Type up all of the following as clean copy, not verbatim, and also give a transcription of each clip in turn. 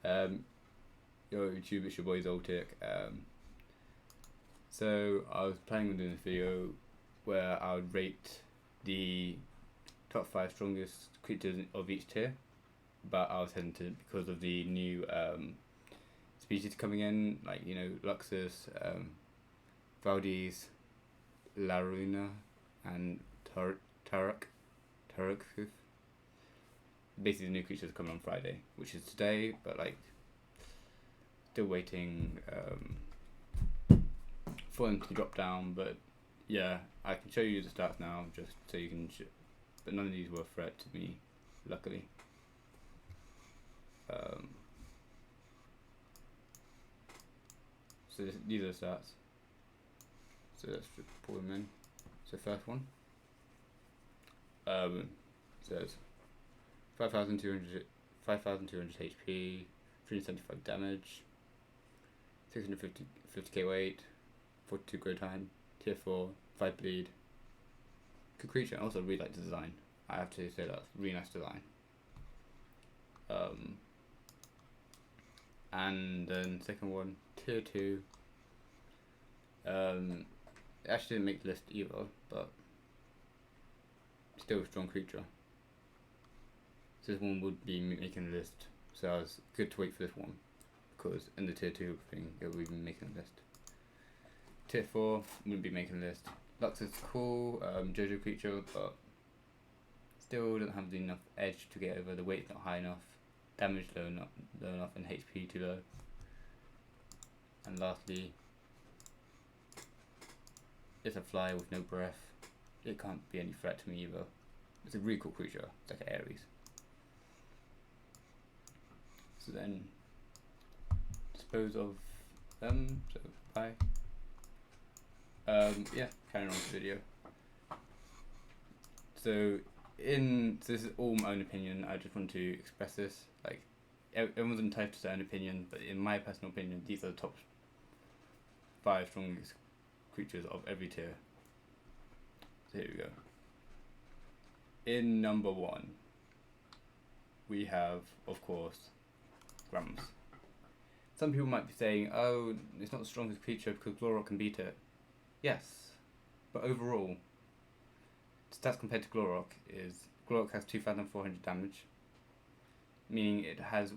Yo YouTube, it's your boy ZOLTIC. So I was planning on doing this video where I would rate the top 5 strongest creatures of each tier, but I was hesitant because of the new species coming in, like, you know, Luxus, Valdez, Laruna, and Tarek. Basically, the new creatures coming on Friday, which is today, but like, still waiting for them to drop down. But yeah, I can show you the stats now, just so you can. But none of these were a threat to me, luckily. So these are the stats. So let's just pull them in. So first one says 5,200 HP, 375 damage, 650k weight, 42 grow time, tier 4, 5 bleed. Good creature. I also really like the design. I have to say that's really nice design. And then second one, tier 2. It actually didn't make the list either, but still a strong creature. So this one would be making the list, so I was good to wait for this one, because in the tier 2 thing it would be making the list. Tier 4 wouldn't be making the list. Lux is cool, JoJo creature, but still doesn't have enough edge to get over. The weight's not high enough, damage low enough, and HP too low. And lastly, it's a fly with no breath. It can't be any threat to me either. It's a really cool creature. It's like an Aries. So then, dispose of them. So bye. Yeah, carrying on with the video. So this is all my own opinion. I just want to express this. Like, everyone's entitled to their own opinion, but in my personal opinion, these are the top 5 strongest creatures of every tier. So here we go. In number 1, we have, of course, Grams. Some people might be saying, oh, it's not the strongest creature because Glorok can beat it. Yes, but overall, stats compared to Glorok has 2,400 damage, meaning it has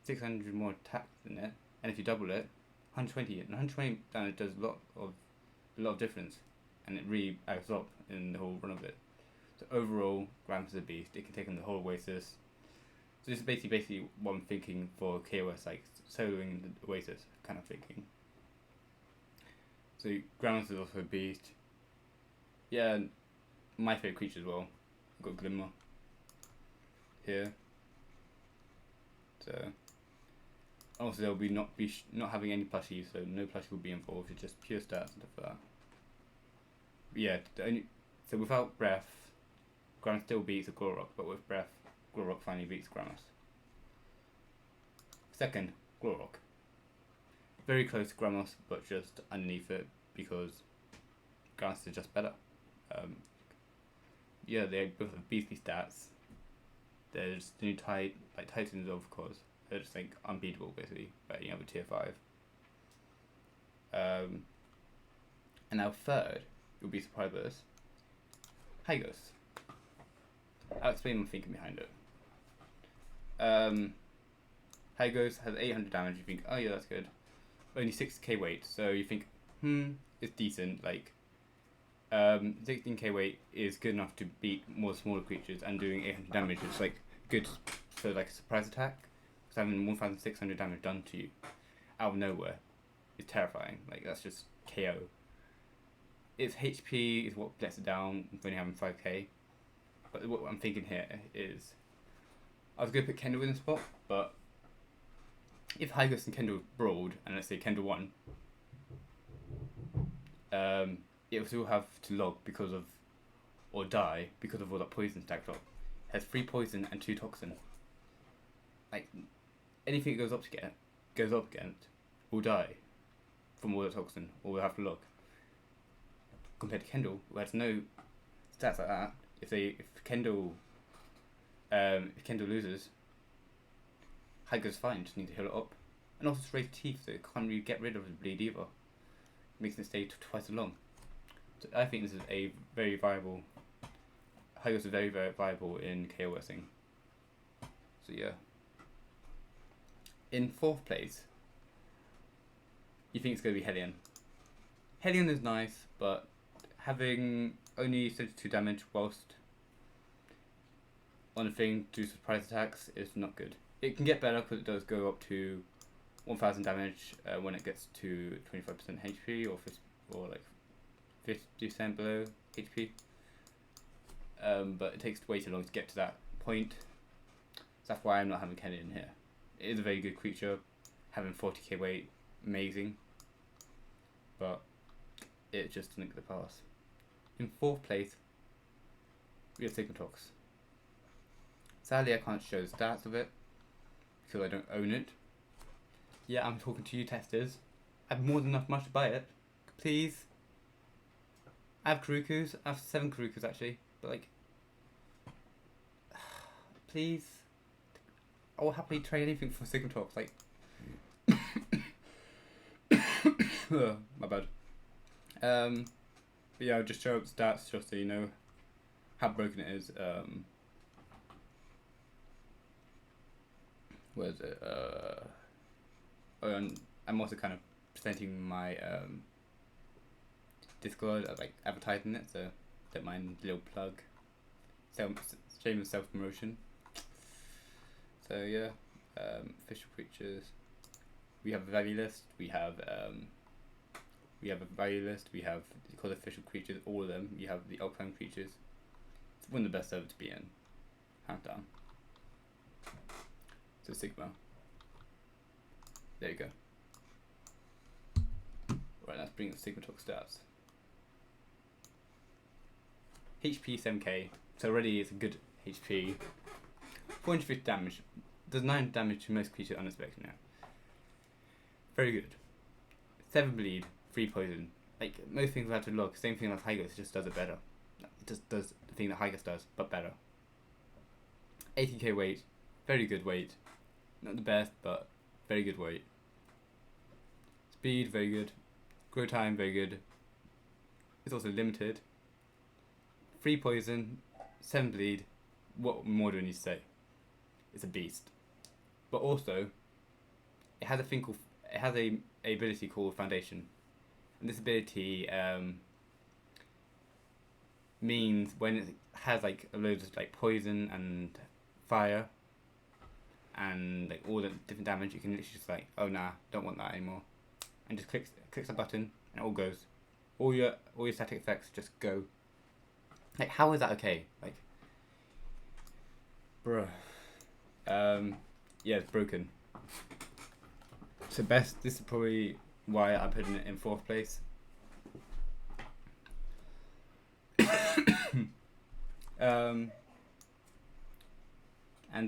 600 more attack than it, and if you double it, 120, and 120 damage does a lot of difference, and it really adds up in the whole run of it. So overall, Grams is a beast. It can take on the whole Oasis. So this is basically what I'm thinking for KOS, like soloing the Oasis kind of thinking. So Grams is also a beast. Yeah, my favourite creature as well. I've got Glimmer here. So also they'll be not having any plushies, so no plushie will be involved. It's just pure stats and stuff like that. But yeah, so without breath, Grams still beats a Glorok, but with breath, Glorok finally beats Grams. Second, Glorok. Very close to Gramos, but just underneath it because Grams is just better. Yeah, they both have beastly stats. There's the new Titans, of course. They're just like unbeatable basically, but you have a tier 5. And now third, you'll be surprised by this. Hygos. I'll explain my thinking behind it. Hygos has 800 damage. You think, oh yeah, that's good. Only 6k weight, so you think, it's decent. Like, 16k weight is good enough to beat more smaller creatures, and doing 800 damage is like good for like a surprise attack. So having 1,600 damage done to you out of nowhere is terrifying. Like, that's just KO. Its HP is what lets it down with only having 5k. But what I'm thinking here is, I was going to put Kendall in the spot, but if Hygos and Kendall brawled, and let's say Kendall won, it will still have to log because of, or die because of all that poison stacked up. It has 3 poison and 2 toxin. Like, anything it goes up against will die from all the toxin, or will have to log. Compared to Kendall, who has no stats like that. If Kendall loses, Hygo's fine, just need to heal it up. And also it's raised teeth, so it can't really get rid of the bleed either. Makes it stay twice as long. So I think this is a very viable. Hygo's very, very viable in KOSing. So yeah. In 4th place, you think it's going to be Hellion. Hellion is nice, but having only 72 damage whilst on a thing to surprise attacks is not good. It can get better because it does go up to 1000 damage when it gets to 25% HP or like 50% below HP. But it takes way too long to get to that point. So that's why I'm not having Hellion here. It is a very good creature, having 40k weight, amazing. But it just didn't get the pass. In 4th place, we have Sigmatox. Sadly, I can't show the stats of it because I don't own it. Yeah, I'm talking to you testers. I have more than enough money to buy it. Please. I have Karukus. I have 7 Karukus actually. But like, please. I will happily trade anything for Sigmatox. Like, my bad. But yeah, I'll just show up the stats just so you know how broken it is. Where is it? And I'm also kind of presenting my Discord, like advertising it, so don't mind a little plug. Shameless self-promotion. So yeah, official creatures. We have a value list. We have a value list. We have called official creatures. All of them. You have the Alpine creatures. It's one of the best servers to be in, hands down. So Sigma. There you go. Right, let's bring up Sigmatox stats. HP 7k, so already it's a good HP. 450 damage. Does 9 damage to most creatures unexpected now. Very good. 7 bleed, 3 poison. Like most things we have to look, same thing like Hygos, just does it better. It just does the thing that Hygos does, but better. 80k weight, very good weight. Not the best, but very good weight. Speed, very good. Grow time, very good. It's also limited. 3 poison, 7 bleed. What more do I need to say? It's a beast. But also, it has a thing called, it has a ability called Foundation. And this ability means when it has like a load of like poison and fire and like all the different damage, you can literally just like, oh nah, don't want that anymore, and just clicks the button and it all goes. All your static effects just go. Like, how is that okay? Like, bruh. Yeah, it's broken. So this is probably why I'm putting it in 4th place. And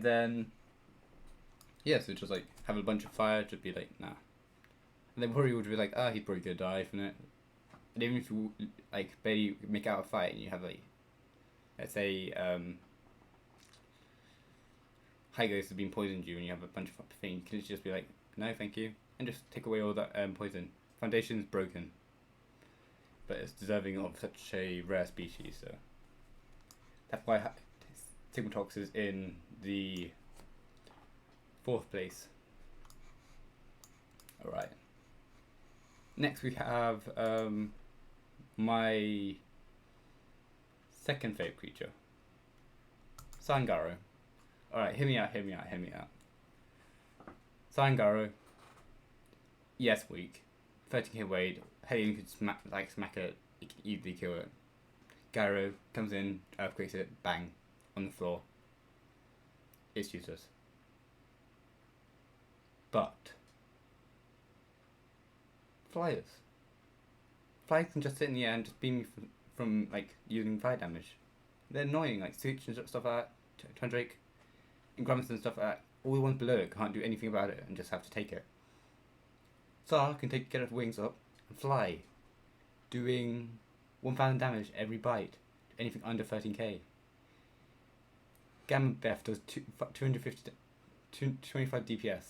then, yeah, so just like have a bunch of fire, just be like, nah. And then probably would be like, he's probably gonna die from it. And even if you like barely make out a fight and you have like, let's say, Hygos has been poisoned you and you have a bunch of things, you can just be like, no, thank you, and just take away all that poison. Foundation's broken, but it's deserving of such a rare species, so that's why Sigmatox is in the 4th place. Alright. Next we have my second favourite creature, Sarangara. Alright, hear me out. Sarangara, yes, weak. 13k weight. Hellion could smack it, you can easily kill it. Gyro comes in, earthquakes it, bang, on the floor. It's useless. But Flyers can just sit in the air and just beam you from like using fire damage. They're annoying, like Such and stuff like that, Tundrake and Grimace and stuff like that. All the ones below it can't do anything about it and just have to take it. Sar can get its wings up and fly, doing 1000 damage every bite, anything under 13k. Gamma Beth does 250 25 DPS.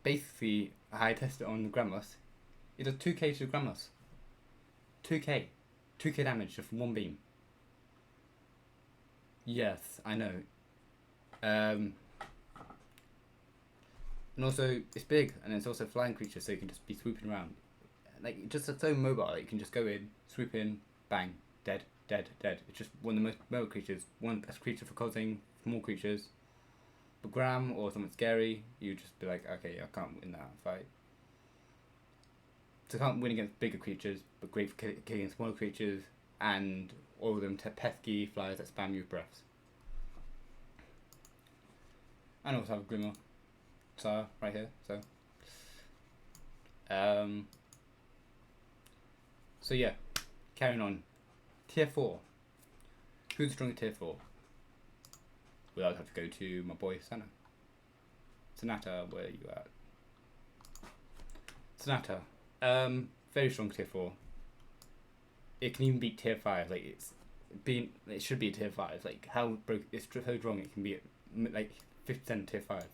Basically, I tested it on Grandmas. It does 2k to Grandmas. 2k. 2k damage just from one beam. Yes, I know. And also, it's big, and it's also a flying creature, so you can just be swooping around. Like, just it's so mobile, like, you can just go in, swoop in, bang, dead, dead, dead. It's just one of the most mobile creatures, one of the best creature for causing small creatures. But Gram or something scary, you just be like, okay, I can't win that fight. So I can't win against bigger creatures, but great for killing smaller creatures, and all of them pesky flyers that spam you with breaths. And also have a Glimmer Star right here, so. So yeah, carrying on. Tier 4. Who's the strongest tier 4? Well, I'd have to go to my boy Sana. Sonata, where are you at? Sonata. Very strong tier 4. It can even beat tier 5. Like it should be a tier 5. Like how broke it's so strong it can be at, like 50% tier 5.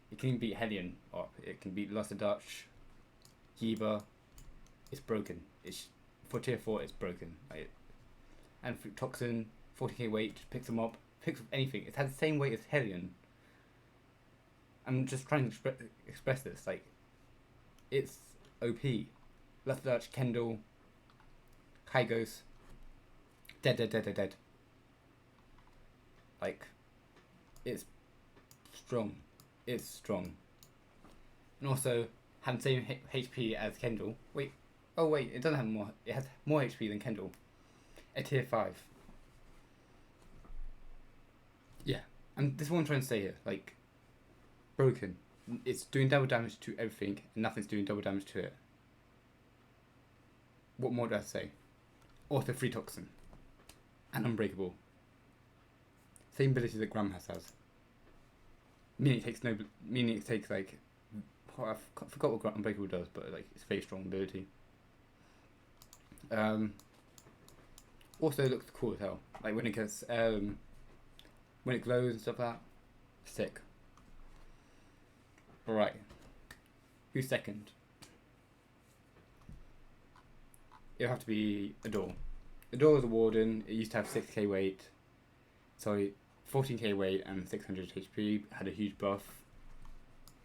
It can even beat Hellion, or it can beat Lost Dutch, Yiba. It's broken. It's for tier 4. It's broken. Like, and for Toxin, 40k weight, picks them up. Picks up anything. It has the same weight as Hellion. I'm just trying to express this. Like, it's OP. Left Dutch, Kendall, Kygos, dead. Like, it's strong. It's strong. And also, have the same HP as Kendall. Wait. Oh wait, it doesn't have more. It has more HP than Kendall. At tier 5. Yeah. And this is what I'm trying to say here. Like, broken. It's doing double damage to everything, and nothing's doing double damage to it. What more do I say? Also free Toxin. And Unbreakable. Same ability that Gram has. Meaning it takes like, I forgot what Unbreakable does, but like it's a very strong ability. Also it looks cool as hell. Like when it gets when it glows and stuff like that. Sick. Alright. Who's second? It'll have to be Adore. Adore is a Warden. It used to have 6k weight. Sorry, 14k weight and 600 HP. Had a huge buff.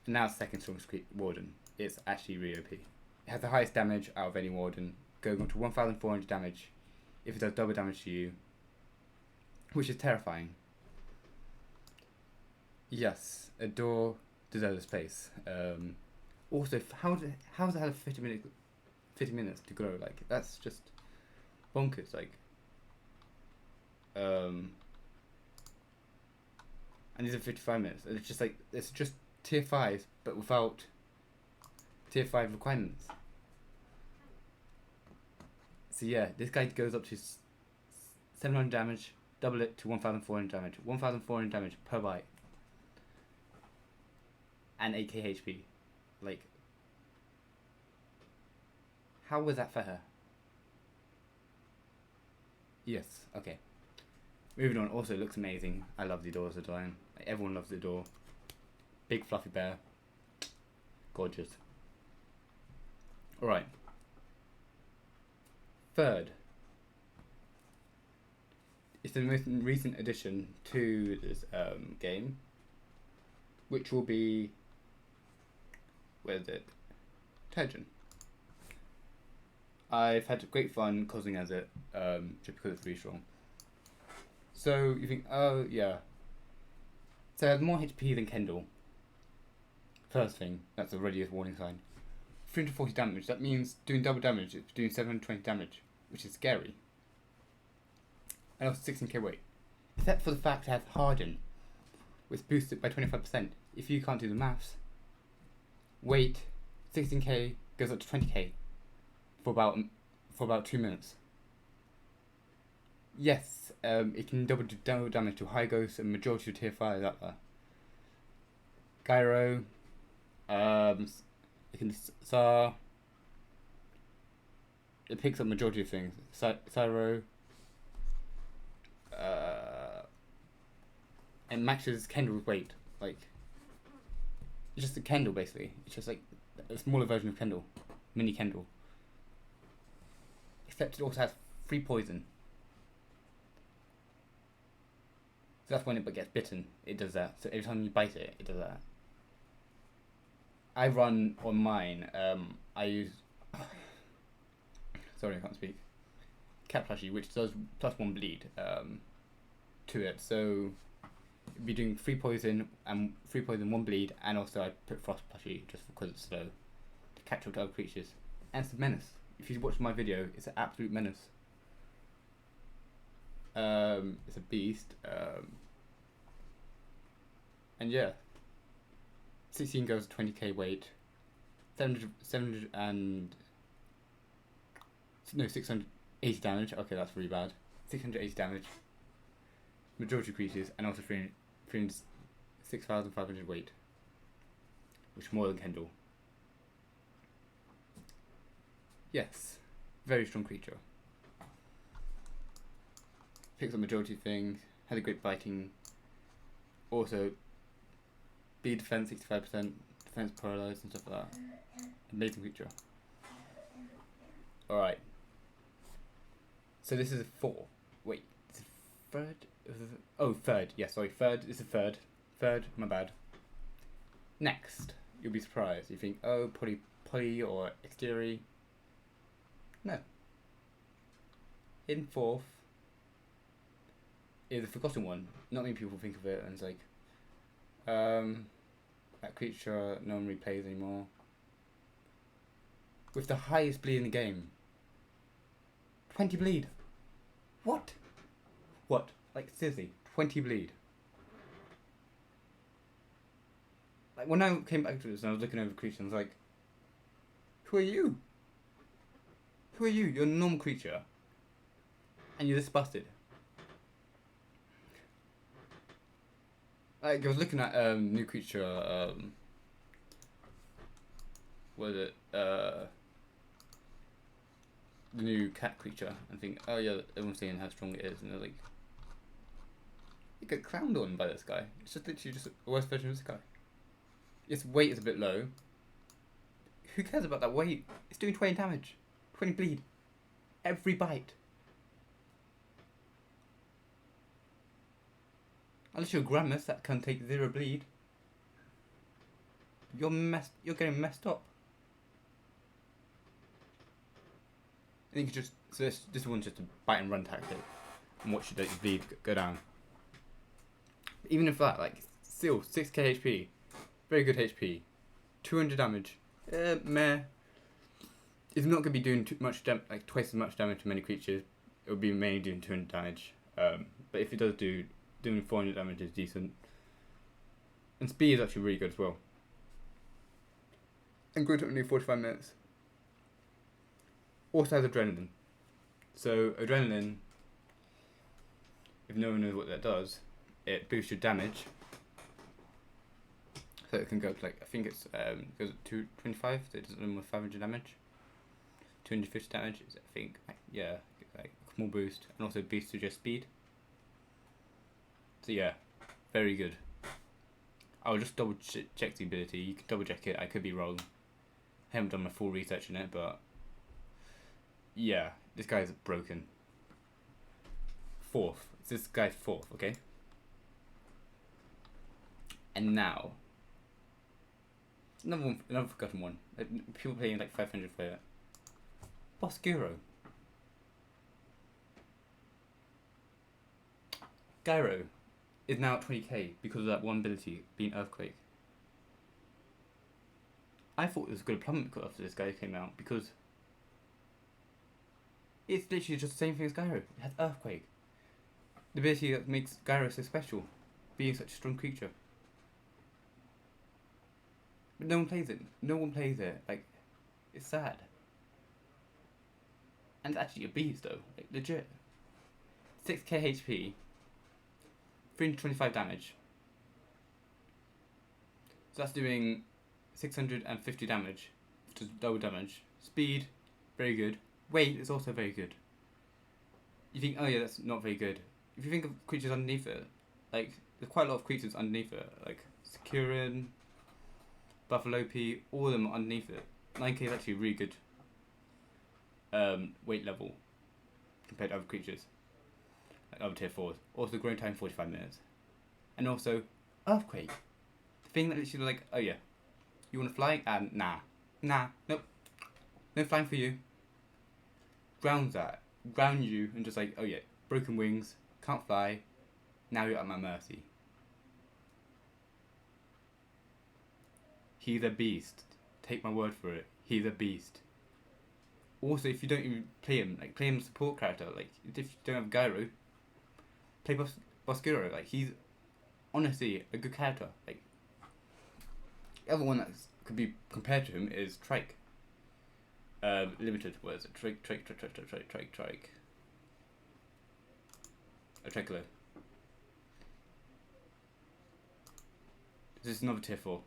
And now it's second strongest Warden. It's actually really OP. It has the highest damage out of any Warden, going on to 1400 damage if it does double damage to you, which is terrifying. Yes, Adore deserves a space. Also, how does it have 50 minutes to grow? Like, that's just bonkers. Like, and these are 55 minutes. It's just like, it's just tier 5, but without tier 5 requirements. So yeah, this guy goes up to 700 damage, double it to 1400 damage. 1400 damage per bite. And 8k HP. Like, how was that for her? Yes, okay. Moving on, also looks amazing. I love the Adores design. Like, everyone loves the Adore. Big fluffy bear. Gorgeous. Alright. Third. It's the most recent addition to this game, which will be, where is it? Turgeon. I've had great fun causing as it, just because it's really strong. So you think, oh yeah. So it has more HP than Kendall. First thing, that's already a warning sign. 340 damage, that means doing double damage, it's doing 720 damage, which is scary. And also 16k weight. Except for the fact it has Harden, which boosts it by 25%. If you can't do the maths, weight, 16k goes up to 20k for about 2 minutes. Yes, it can double damage to high ghosts and majority of tier 5 out there. Gyro, it can it picks up majority of things. Cyro, and matches Kendall's weight. Like, it's just a Kendall basically. It's just like a smaller version of Kendall, mini Kendall. Except it also has 3 poison. So that's when it gets bitten. It does that. So every time you bite it, it does that. I run on mine. I use. Sorry, I can't speak. Cat plushie, which does +1 bleed to it. So it'd be doing 3 poison and 1 bleed, and also I put frost plushie just because it's slow to catch up to other creatures. And it's a menace. If you watch my video, it's an absolute menace. It's a beast. And yeah, 16 goes 20k weight, 680 damage. Okay, that's really bad. 680 damage. Majority creatures, and also 6,500 weight, which is more than Kendall. Yes, very strong creature. Picks up majority things. Had a great biting. Also, bleed defense 65%, defense paralyzed and stuff like that. Amazing creature. Alright. So this is a 4. Wait, it's a third? Oh, third. Yeah, sorry, third. It's a third. Third, my bad. Next, you'll be surprised. You think, oh, poly or exterior. No. In 4th is a forgotten one. Not many people think of it, and it's like, that creature no one really plays anymore. With the highest bleed in the game. 20 bleed. What? What? Like, seriously, 20 bleed. Like, when I came back to this and I was looking over the creature, I was like, who are you? Who are you? You're a normal creature. And you're this busted. Like, I was looking at new creature, what is it? The new cat creature, and think, oh yeah, everyone's saying how strong it is, and they're like, you get clowned on by this guy. It's just literally just a worse version of this guy. Its weight is a bit low. Who cares about that weight? It's doing 20 damage, 20 bleed, every bite. Unless you're Gramus that can take 0 bleed, you're getting messed up. I think just so this one's just a bite and run tactic, and watch your bleed go down. Even if that, like, still 6k HP, very good HP, 200 damage. Meh. It's not gonna be doing too much like twice as much damage to many creatures. It will be mainly doing 200 damage. But if it does doing 400 damage is decent. And speed is actually really good as well. And going to only 45 minutes. Also has adrenaline. So adrenaline, if no one knows what that does, it boosts your damage. So it can go up to, like, I think it's goes up to 225, so it does almost 500 damage. 250 damage is, I think, yeah, like a small boost, and also boosts your speed. So yeah, very good. I'll just double check the ability. You can double check it. I could be wrong. I haven't done my full research in it, but yeah, this guy's broken. 4th. It's this guy's 4th, okay? And now, another forgotten one. People paying like 500 for it. Boscuro. Gyro is now at 20k because of that one ability being Earthquake. I thought it was going to plummet after this guy came out because it's literally just the same thing as Gyro. It has Earthquake. The ability that makes Gyro so special, being such a strong creature. But no one plays it. No one plays it. Like, it's sad. And it's actually a beast though. Like, legit. 6k HP. 325 damage. So that's doing 650 damage, which is double damage. Speed, very good. Weight is also very good. You think, oh yeah, that's not very good. If you think of creatures underneath it, like there's quite a lot of creatures underneath it, like Securin, Buffalo P, all of them are underneath it. 9k is actually a really good weight level compared to other creatures, like other tier 4s. Also, growing time 45 minutes. And also, Earthquake. The thing that literally like, oh yeah, you want to fly? And nah, nope, no flying for you. Ground you, and just like, oh yeah, broken wings, can't fly, now you're at my mercy. He's a beast. Take my word for it. He's a beast. Also, if you don't even play him, like play him as a support character, like if you don't have Gyro, play Boscuro. Like he's honestly a good character. Like the other one that could be compared to him is Trike. Limited, what is it? Trike. A Tricolo. This is another tier 4.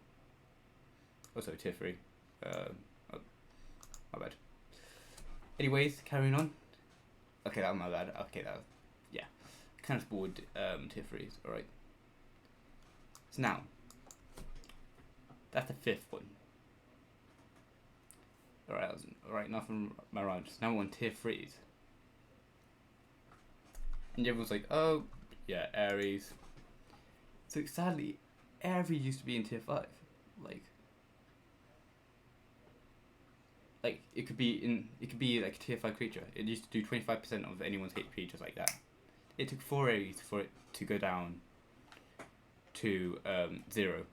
Also tier 3. Oh, my bad. Anyways, carrying on. Okay, that was my bad. Okay, that was, yeah. Kind of spoiled tier 3s, alright. So now, that's the 5th one. Alright, nothing my round. Now we're on tier 3s. And everyone's like, oh, yeah, Aries. So sadly, Aries used to be in tier 5. Like it could be like a tier 5 creature. It used to do 25% of anyone's HP, just like that. It took 4 Aries for it to go down to 0.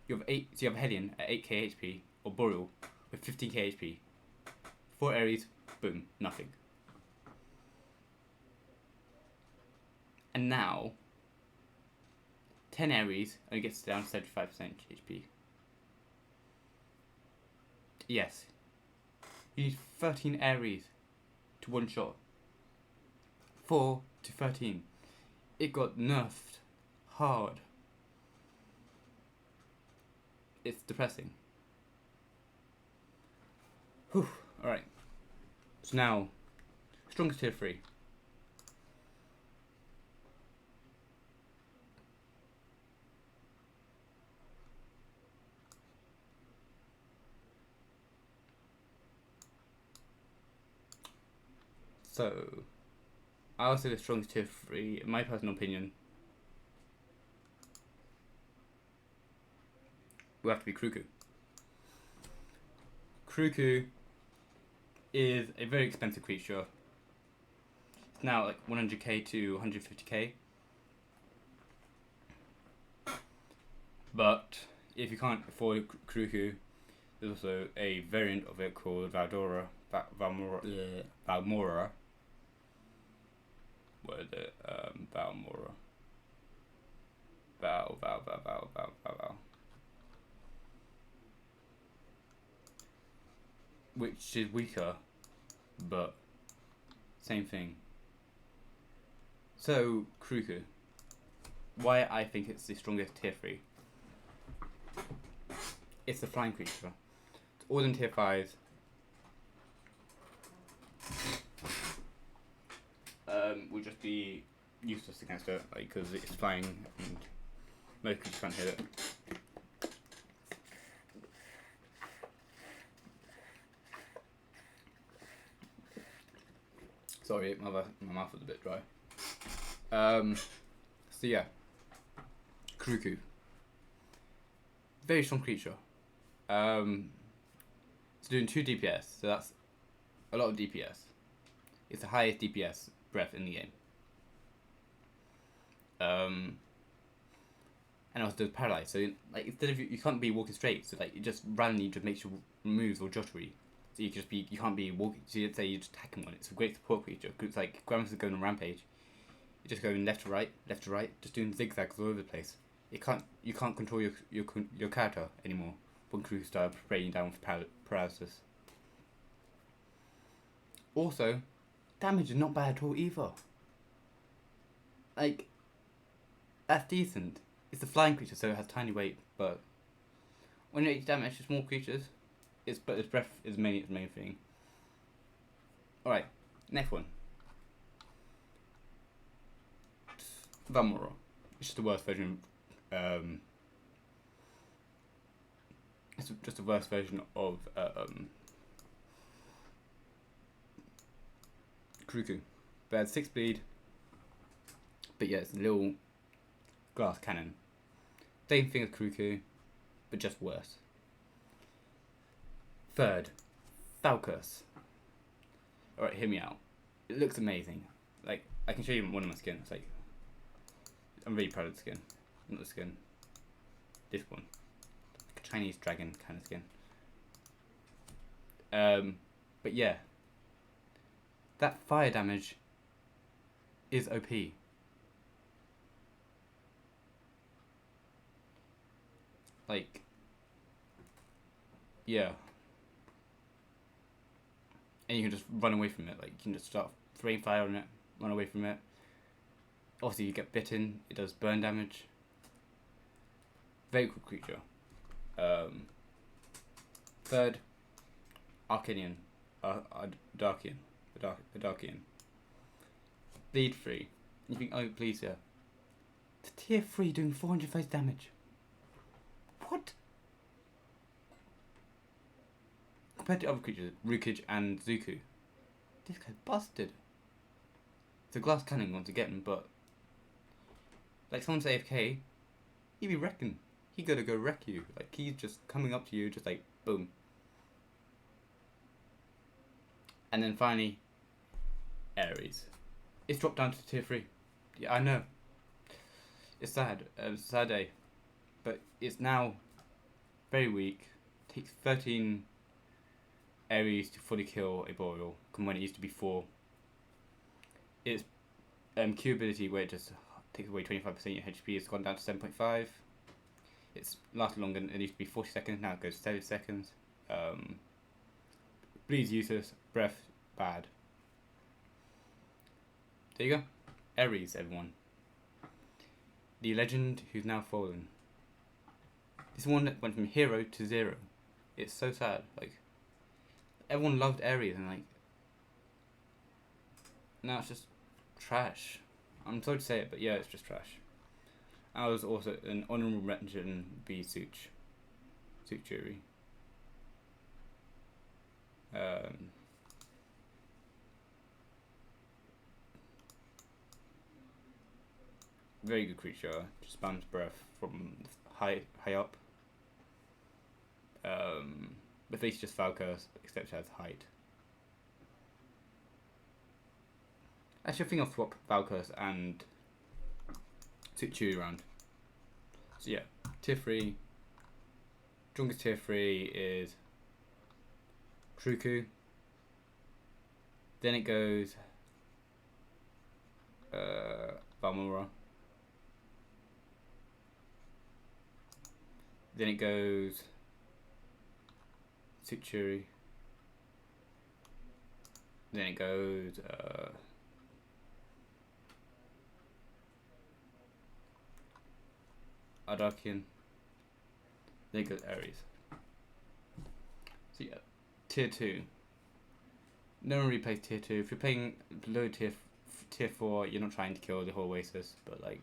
You have so you have Hellion at 8k HP, or Boreal with 15k HP. 4 Aries, boom, nothing. And now, 10 Aries only gets down to 75% HP. Yes. You need 13 Aries to one shot. 4 to 13. It got nerfed hard. It's depressing. Whew. Alright. So now, strongest tier 3. So, I would say the strongest tier 3, in my personal opinion, will have to be Kruku. Kruku is a very expensive creature. It's now like 100k to 150k. But if you can't afford Kruku, there's also a variant of it called Valmora. What is it? Valmora. Val. Which is weaker, but same thing. So, Kruku. Why I think it's the strongest tier 3. It's the flying creature. All in tier 5s. Will just be useless against it, like, because it's flying and most creatures can't hit it. Sorry, my mouth was a bit dry. So yeah, Kruku. Very strong creature. It's doing 2 DPS, so that's a lot of DPS. It's the highest DPS breath in the game. And also does paralyze, so like instead of you can't be walking straight, so like it just randomly just makes your moves or jottery. So you can't be walking. So you'd say you're just attacking one. It's a great support creature because it's like Gramus is going on rampage. You're just going left to right, just doing zigzags all over the place. You can't control your character anymore when crew start spraying down for paralysis. Also, damage is not bad at all either. Like, that's decent. It's a flying creature, so it has tiny weight, but when you take damage to small creatures, its breath is main thing. Alright, next one. Valmora. It's just the worst version. It's just a worse version of Kruku. But it has 6 bleed. But yeah, it's a little glass cannon. Same thing as Kruku, but just worse. Third, Falcus. Alright, hear me out. It looks amazing. Like, I can show you one of my skin. It's like, I'm really proud of the skin. Not the skin. This one. Like a Chinese dragon kind of skin. But yeah. That fire damage is OP. Like, yeah. And you can just run away from it. Like, you can just start throwing fire on it, run away from it. Obviously, you get bitten. It does burn damage. Very cool creature. Third, Arcanian. Darkian. Darkian. Bleed 3. You think, oh, please, yeah. It's tier 3 doing 400 face damage. What? Compared to other creatures, Rukage and Zuku, this guy's busted. It's a glass cannon once again, but like someone's AFK, he'd be wrecking. He gotta go wreck you. Like he's just coming up to you, just like boom. And then finally, Ares. It's dropped down to tier 3. Yeah, I know. It's sad. It's a sad day. But it's now very weak. Takes 13 Ares to fully kill a Boreal, when it used to be 4. Its Q ability, where it just takes away 25% of your HP, has gone down to 7.5. It's lasted longer. It used to be 40 seconds, now it goes to 30 seconds. Bleed's useless, breath bad. There you go. Ares, everyone. The legend who's now fallen. This one that went from hero to 0. It's so sad. Like, everyone loved Ares and like, now it's just trash. I'm sorry to say it, but yeah, it's just trash. I was also an honorable mention be Suchuri. Very good creature. Just spams breath from high up. The face is just Falcus, except it has height. Actually, I think I'll swap Falcus and Suchuri around. So yeah, tier 3. Strongest tier 3 is Kruku. Then it goes Valmora. Then it goes Suchuri. Then it goes Ardakian. Then it goes Ares. So yeah, tier 2. No one really plays tier 2. If you're playing below tier 4, you're not trying to kill the whole Oasis, but like,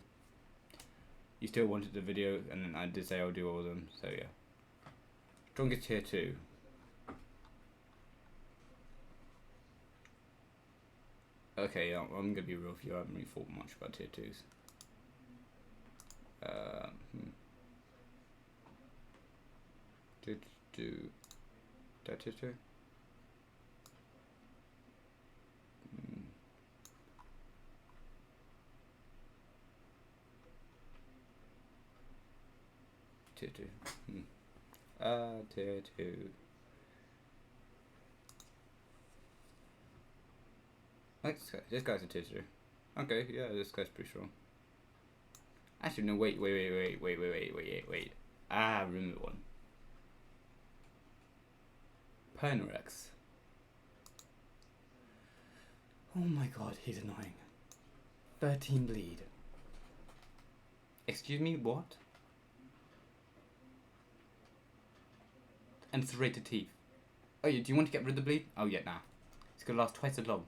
you still wanted the video, and then I did say I'll do all of them, so yeah. Strongest tier 2. Okay, I'm gonna be real with you, I haven't really thought much about tier 2s. That tier 2? Tier 2. Tier 2. This guy's a tier 2. Okay, yeah, this guy's pretty strong. Actually, no, wait. I remember one. Pernorex. Oh my god, he's annoying. 13 bleed. Excuse me, what? And serrated teeth. Oh, do you want to get rid of the bleed? Oh yeah, nah. It's gonna last twice as long.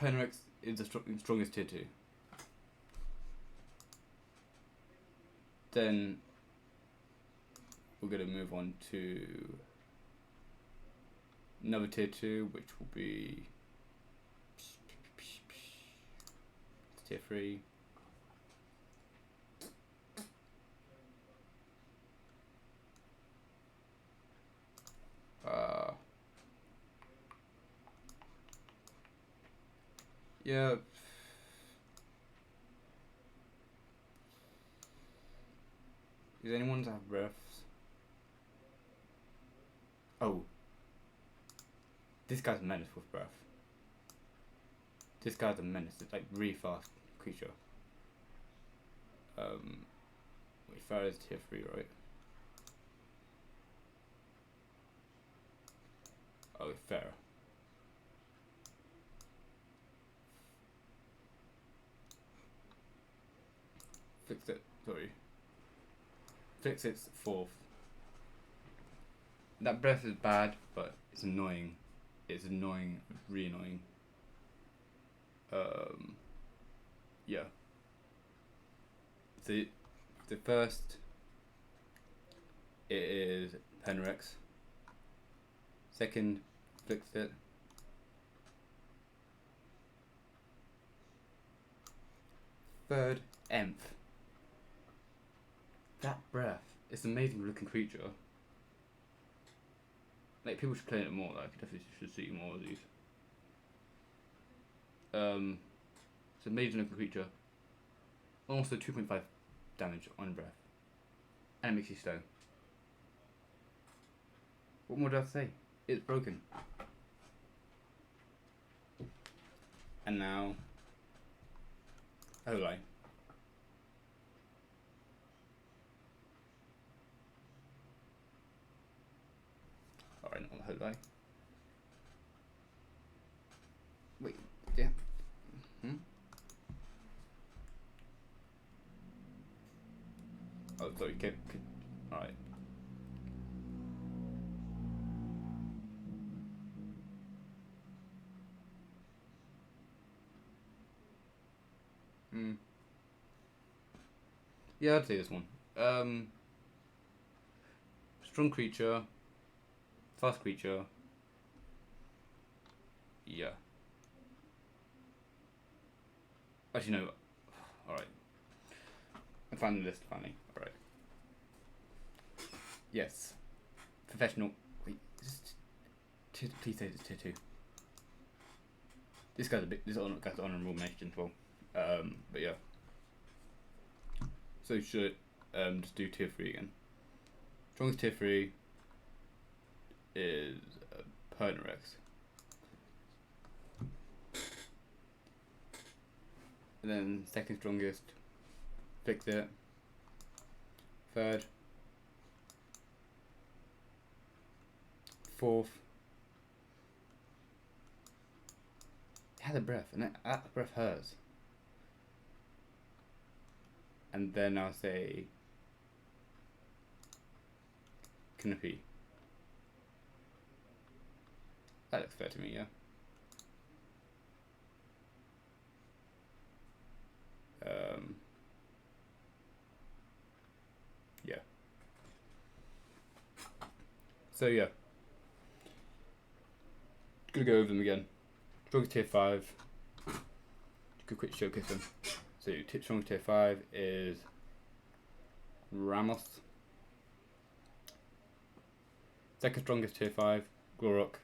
Penrex is the strongest tier 2. Then we're going to move on to another tier 2, which will be tier 3. Yeah. Is anyone to have breaths? Oh. This guy's a menace with breath. This guy's a menace. It's like really fast creature. Wait, Farah is tier 3, right? Oh, Farah. Fix it. Sorry. Fix it's 4th. That breath is bad, but it's annoying. It's annoying. Really annoying. Yeah. The first is Penrex. Second, fix it. Third, Emph. That breath. It's an amazing looking creature. Like, people should play it more. Like, definitely should see more of these. It's an amazing looking creature. Also 2.5 damage on breath. And it makes you slow. What more do I have to say? It's broken. And now, Olai. Alright, not Olai. Wait, yeah. Oh, sorry, alright. Yeah, I'd say this one. Strong creature, fast creature. Yeah. Actually, no. Alright. I found the list finally. Alright. Yes. Professional. Wait, please say it's tier 2. This guy's guy's honourable mention as well. But yeah. So should just do tier 3 again. Strongest tier 3 is Penrex. And then second strongest, fix it. Third. Fourth. It has a breath, and that breath hurts. And then I'll say Canopy. That looks fair to me, yeah. Yeah. So yeah. Gonna go over them again. Strongest tier 5. Could quick showcase them. So strongest tier 5 is Ramos. Second strongest tier 5, Glorok.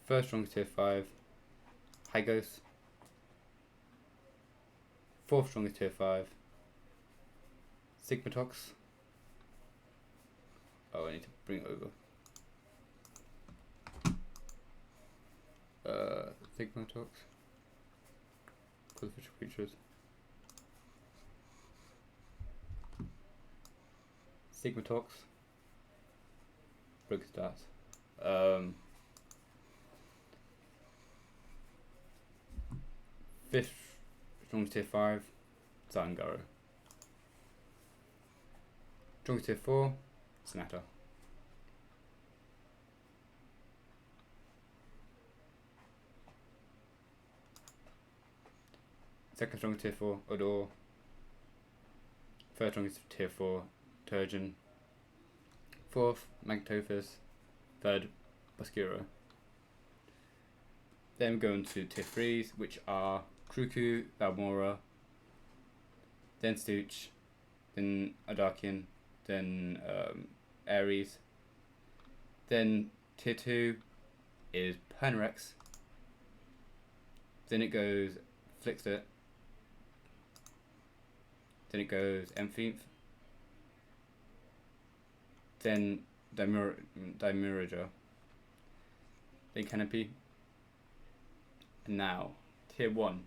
First strongest tier 5, Hygos. Fourth strongest tier 5, Sigmatox. Oh, I need to bring it over. Sigmatox. For the official creatures. Sigmatox. Broke stats. Fifth strongest tier 5, Sarangara. Strongest tier 4, Sonata. Second strongest tier 4, Odor. Third strongest tier 4, Turgeon. Fourth, Magtophis. Third, Bascuro. Then we go into tier 3s, which are Kruku, Valmora, then Stooch, then Adarkian, then Ares. Then tier 2 is Pernerex. Then it goes Flixit. Then it goes Emphianth. Then Dimiraja. Then Canopy. And now, tier 1.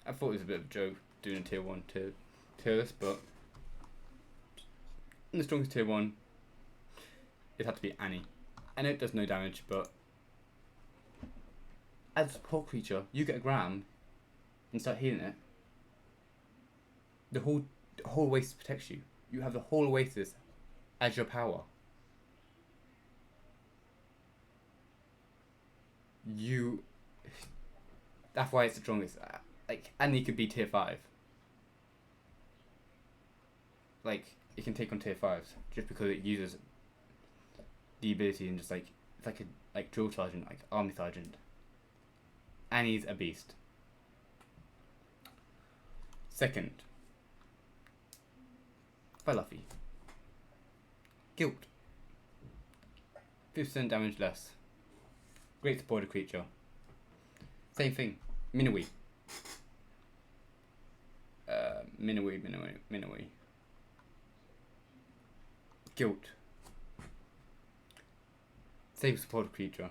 I thought it was a bit of a joke doing a tier 1 tier list, but in the strongest tier 1, it had to be Annie. I know it does no damage, but as a support creature, you get a gram and start healing it. The whole Oasis protects you. You have the whole Oasis as your power. That's why it's the strongest. Like, Annie could be tier 5. Like, it can take on tier 5s just because it uses the ability and just like it's like a drill sergeant, like army sergeant. Annie's a beast. Second, Fluffy. Guilt. 50% damage less. Great supporter creature. Same thing. Minowee. Minowee. Guilt. Same supporter creature.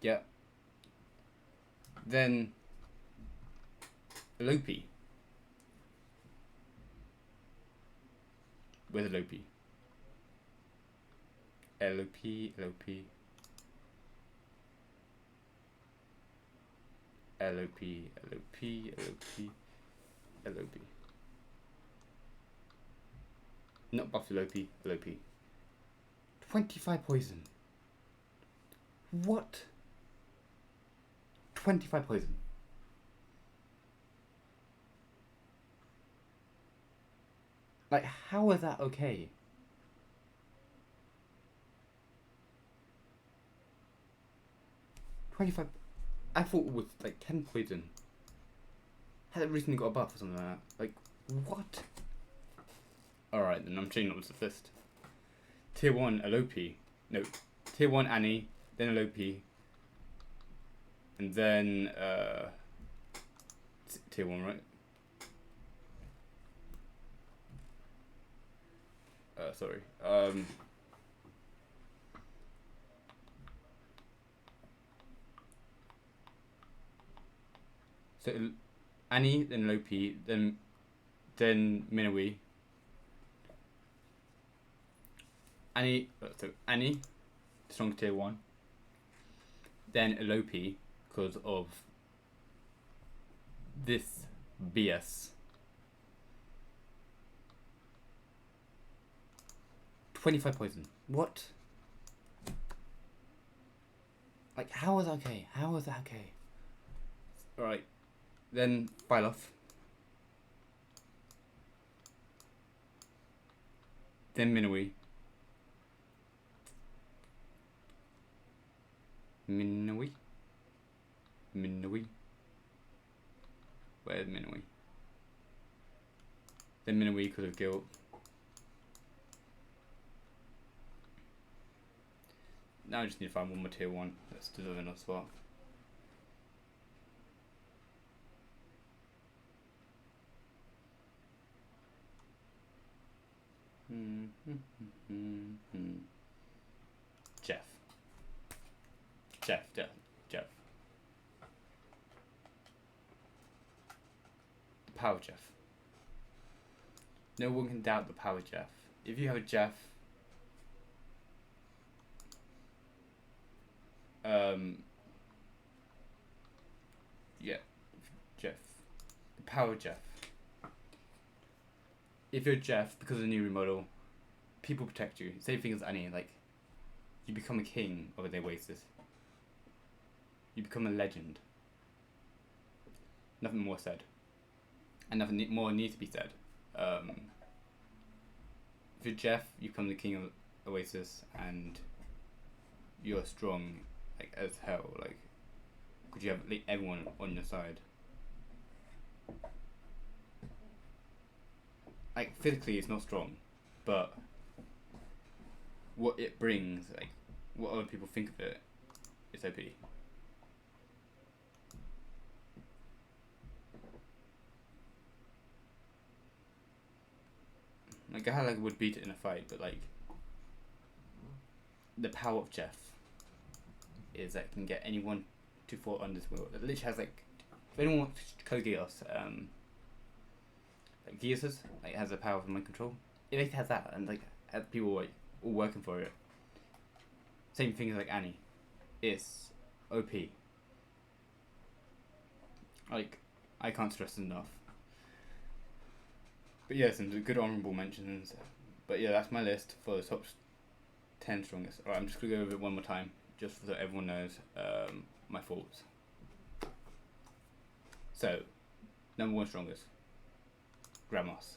Yeah. Then Lopi. Where's Lopi? Lopi. Not Buffalopi, Lopi. 25 poison. What? 25 poison. Like, how is that okay? I thought it was like 10 poison. Had it recently got a buff or something like that? Like, what? Alright, then I'm changing up the list. Tier 1, Alope. No, Tier 1, Annie. Then Alope. And then, Tier 1, right? Sorry. So Annie, then Lopi, then Minowee. Annie, strong tier 1. Then Lopi, because of this BS. 25 poison. What? Like, how is that okay? How is that okay? Alright. Then Byleth. Then Minowee. Where's Minowee? Then Minowee because of guilt. Now I just need to find one more tier 1 that's deserving of spot. Jeff. The power Jeff. No one can doubt the power Jeff. If you have a Jeff, yeah, Jeff. The power Jeff. If you're Jeff, because of the new remodel, people protect you. Same thing as Annie, like, you become a king of the Oasis. you become a legend. Nothing more said. And nothing more needs to be said. If you're Jeff, you become the king of Oasis, and you're strong, like, as hell. Like, could you have like, everyone on your side? Like, physically it's not strong, but what it brings, like, what other people think of it, is OP. Like, I like would beat it in a fight, but like, the power of Jeff is that it can get anyone to fall under his will. It literally has like, if anyone wants to code Geos, like Geosis, like, has the power of mind control. It has that, and like has people like all working for it. Same thing as like Annie, it's OP. Like, I can't stress it enough. But yeah, some good honourable mentions. But yeah, that's my list for the top 10 strongest. Alright, I'm just going to go over it one more time, just so everyone knows my thoughts. So, number 1 strongest, Gramos.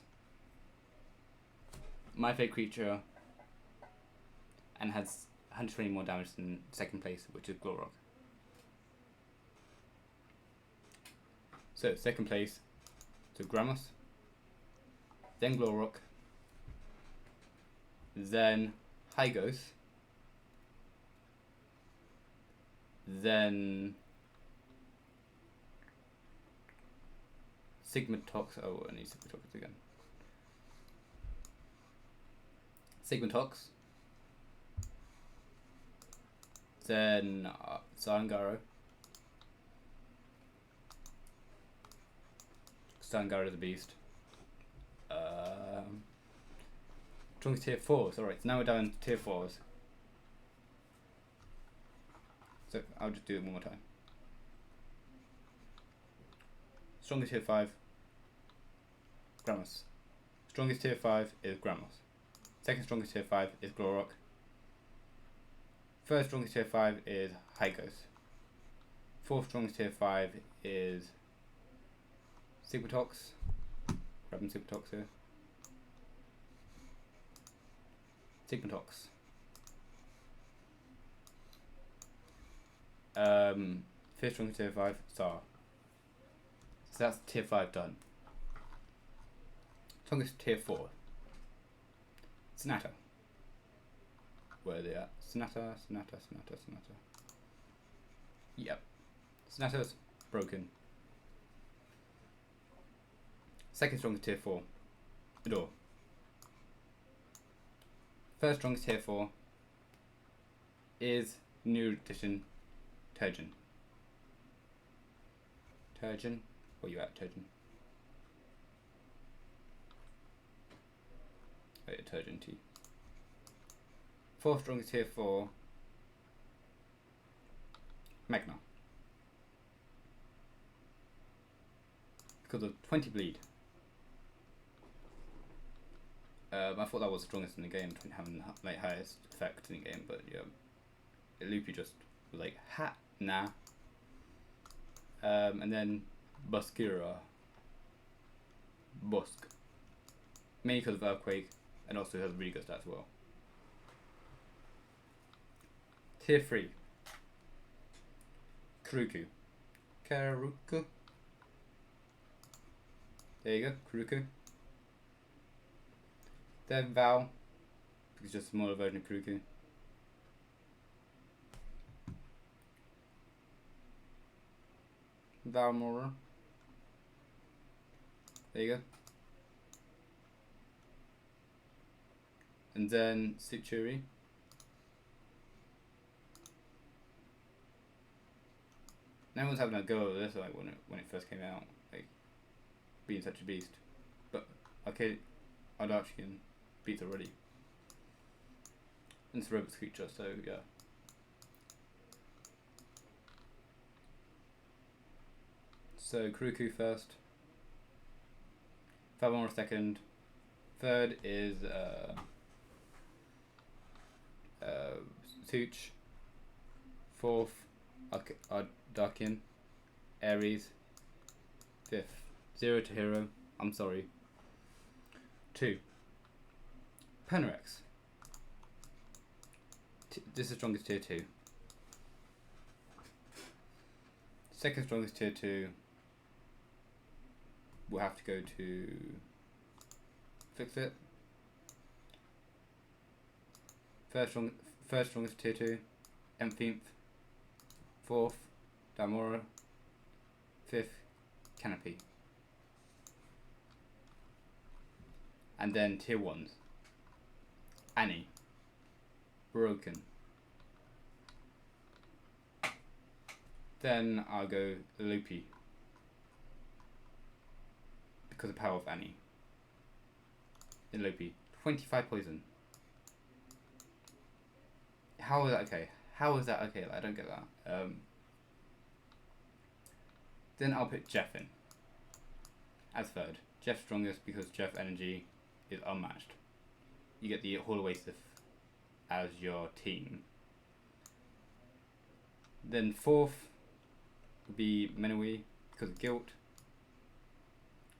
My favourite creature, and has 120 more damage than second place, which is Glorok. So, second place, so Gramos, then Glorok, then Hygos, then Sigmatox. Oh, I need Sigmatox again. Sigmatox, then Sarangara. Sarangara is a beast. Strongest tier 4s. Alright, so now we're down to tier 4s. So I'll just do it one more time. Strongest tier 5, Gramos. Strongest tier 5 is Gramos. Second strongest tier 5 is Glorok. Third strongest tier 5 is Hygos. Fourth strongest tier 5 is Sigmatox. Grabbing Sigmatox here. Sigmatox. Fifth strongest tier 5, Star. So that's tier 5 done. Strongest tier 4, Sonata. Where are they at? Sonata. Yep. Sonata's broken. Second strongest tier 4, Adore. First strongest tier 4 is new edition Turgeon. Turgeon? Where you at, Turgeon? Wait, Turgeon T. Fourth strongest tier 4, Magna. Because of 20 bleed. I thought that was the strongest in the game, having like highest effect in the game, but yeah, Loopy just was like, ha, nah. And then Buskira. Busk. Mainly because of Earthquake, and also has really good stats as well. Tier 3, Kuruku. There you go, Kuruku. Then Val, because it's just a smaller version of Kuruku. Valmora. There you go. And then Suchuri. No one's having a go at this like when it first came out, like being such a beast. But okay, Ardachian beats already. And it's a robot's creature, so yeah. So Kuruku first, Valmora second, third is Such, fourth Darkin, Ares, 5th. 0 to hero, I'm sorry. 2. Penarex. This is the strongest tier 2. Second strongest tier 2 will have to go to Fix It. First strongest tier 2, Empthinth. 4th, Damora. 5th, Canopy. And then tier 1s. Annie. Broken. Then I'll go Loopy. Because of the power of Annie. In Loopy. 25 poison. How is that okay? How is that okay? I don't get that. Then I'll put Jeff in. As third. Jeff's strongest because Jeff energy is unmatched. You get the Hall Oasis as your team. Then 4th would be Menowee because of Guilt,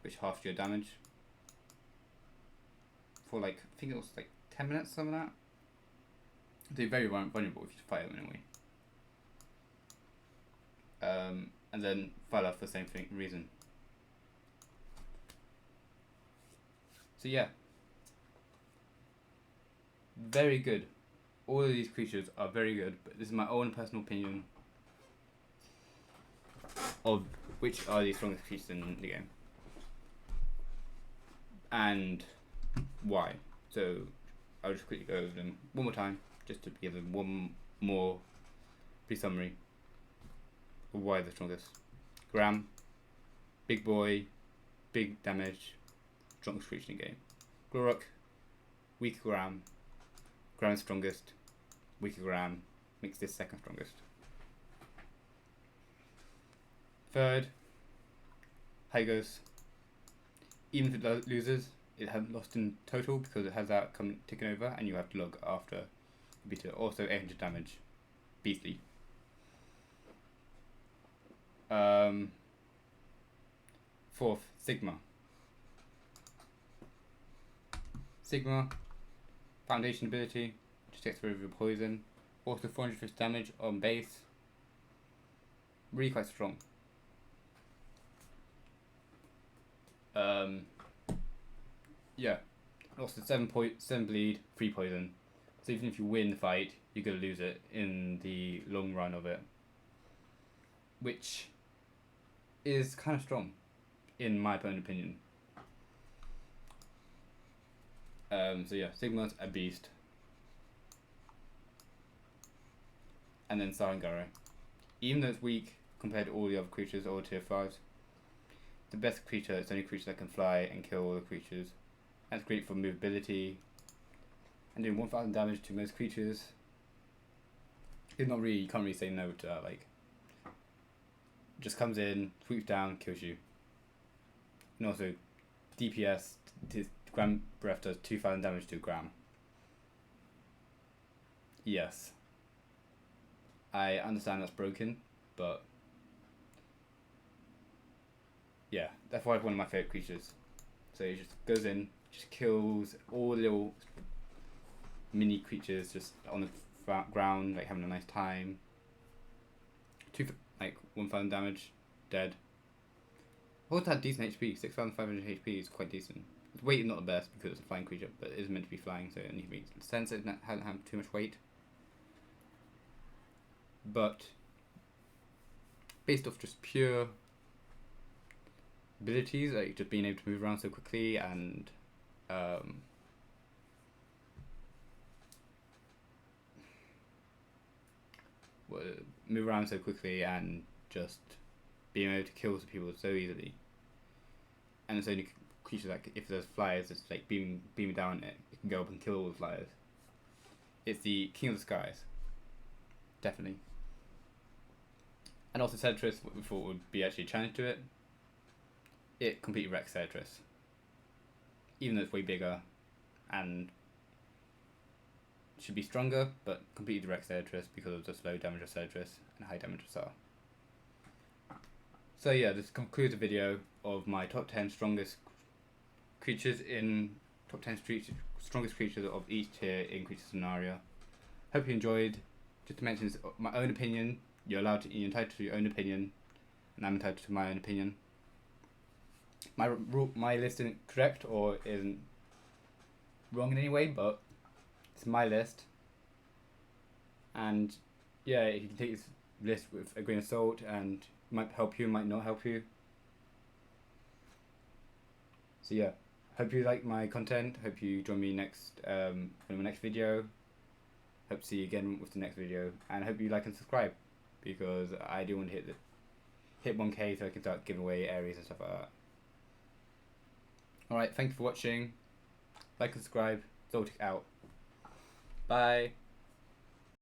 which halves your damage for like, I think it was like 10 minutes, something like that. They're very vulnerable if you fight Menowee. And then Fala for the same reason. So yeah, very good. All of these creatures are very good, but this is my own personal opinion of which are the strongest creatures in the game and why. So I'll just quickly go over them one more time, just to give them one more brief summary of why they're strongest. Gram, big boy, big damage, strongest creature in the game. Glorok, weak Gram, Gram strongest, weaker Gram, makes this second strongest. Third, Hygos. Even if it loses, it hasn't lost in total because it has that ticking over and you have to log after the beat it. Also 800 damage. Beastly. Fourth, Sigma. Sigma, foundation ability, just takes rid of your poison. Also 450 damage on base. Really quite strong. Yeah. Also 7 bleed, 3 poison. So even if you win the fight, you're gonna lose it in the long run of it. Which is kind of strong, in my own opinion. So yeah, Sigma's a beast. And then Sarangara. Even though it's weak compared to all the other creatures, all tier 5s, the best creature, it's the only creature that can fly and kill all the creatures. That's great for movability. And doing 1000 damage to most creatures. It's not really, you can't really say no to that, like. Just comes in, swoops down, kills you. And also, DPS, Gram Breath does 2000 damage to Gram. Yes. I understand that's broken, but yeah, that's why it's one of my favourite creatures. So it just goes in, just kills all the little mini creatures just on the ground, like having a nice time. 1000 damage, dead. Also had decent HP, 6500 HP is quite decent. Its weight is not the best because it's a flying creature, but it is meant to be flying, so it needs to be sense it hasn't had too much weight. But based off just pure abilities, like just being able to move around so quickly and move around so quickly and just being able to kill some people so easily. And it's only creature that if there's flyers, it's like beaming down it can go up and kill all the flyers. It's the king of the skies, definitely. And also Cedrus, what we thought would be actually a challenge to it. It completely wrecks Cedrus, even though it's way bigger and should be stronger, but completely wrecks Cedrus because of the slow damage of Cedrus and high damage of Sar. So yeah, this concludes the video of my top 10 strongest creatures in strongest creatures of each tier in creature scenario. Hope you enjoyed. Just to mention, it's my own opinion. You're entitled to your own opinion, and I'm entitled to my own opinion. My list isn't correct or isn't wrong in any way, but it's my list. And yeah, you can take this list with a grain of salt, and it might help you, might not help you. So yeah, hope you like my content. Hope you join me next in my next video. Hope to see you again with the next video, and hope you like and subscribe, because I do want to hit 1K so I can start giving away areas and stuff like that. Alright, thank you for watching. Like and subscribe. ZOLTIC out. Bye.